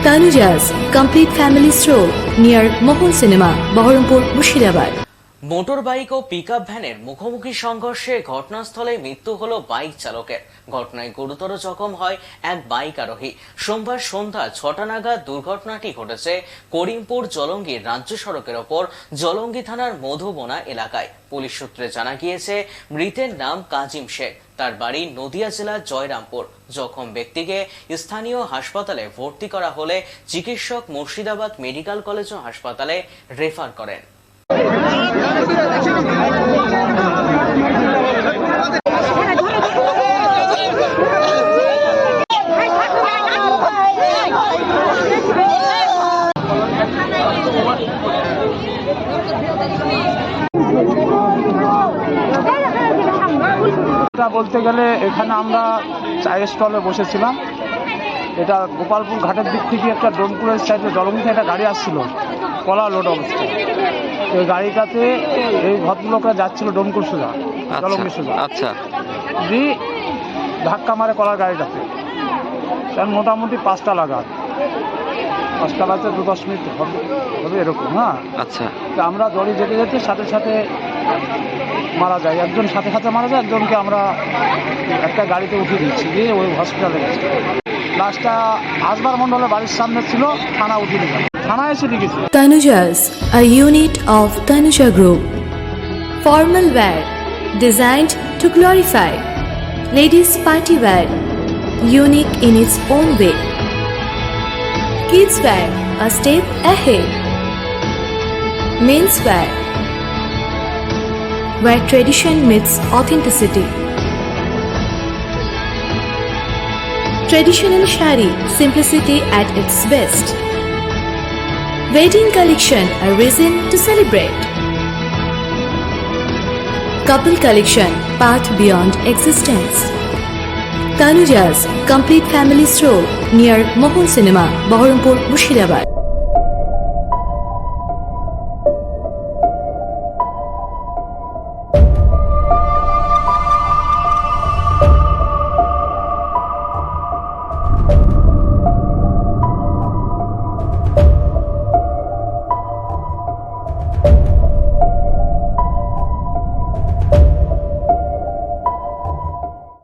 Tanuja's complete family stroll near Mohol Cinema, Baharampur, Murshidabad. Motor bike ও pickup ভ্যানের মুখোমুখি সংঘর্ষে ঘটনাস্থলে মৃত্যু হলো বাইক চালকের। ঘটনায় গুরুতর জখম হয় এক বাইক আরোহী। সোমবার সন্ধ্যা 6টা নাগাদ দুর্ঘটনাটি ঘটেছে করিমপুর জলঙ্গির রাজ্য সড়কের ওপর জলঙ্গি থানার মধুবনা এলাকায়। পুলিশ সূত্রে জানা গিয়েছে, মৃতের নাম কাজিম শেখ। তার বাড়ি নদিয়া জেলার জয়রামপুর। জখম ব্যক্তিকে স্থানীয় হাসপাতালে ভর্তি করা হলে চিকিৎসক মুর্শিদাবাদ মেডিকেল কলেজ ও হাসপাতালে রেফার করেন। বলতে গেলে এখানে আমরা চায়ের স্টলে বসেছিলাম। এটা গোপালপুর ঘাটের দিক থেকে একটা ডোমপুরের সাইডে জলঙ্গি একটা গাড়ি আসছিল কলা লোড অবস্থায়। এই গাড়িটাতে এই ভদ্রলোকরা যাচ্ছিল ডোমকুর সোজা, জলঙ্গি সোজা। আচ্ছা, দি ধাক্কা মারে কলার গাড়িটাতে। তার মোটামুটি 5টা লাগাত, 5টা বাজতে 2-10 মিনিট হবে এরকম। হ্যাঁ, আচ্ছা। তা আমরা দড়ি যেতে যেতে সাথে সাথে মারা যায়। একজন সাথে সাথে মারা যায়, একজনকে আমরা একটা গাড়িতে উঠিয়ে দিচ্ছি, দিয়ে ওই হসপিটালে গেছি। লাস্টটা আসবার মণ্ডলের বাড়ির সামনে ছিল, থানা উঠিয়ে দিলাম, থানা এসে দিয়েছি। Tanuja's, a unit of Tanuja Group. Formal wear designed to glorify. Ladies party wear, unique in its own way. Kids wear, a step ahead. Men's wear, where tradition meets authenticity. Traditional shari, simplicity at its best. Wedding collection, a reason to celebrate. Couple collection, path beyond existence. Tanuja's complete family stroll near Mohol Cinema, Baharampur, Murshidabad.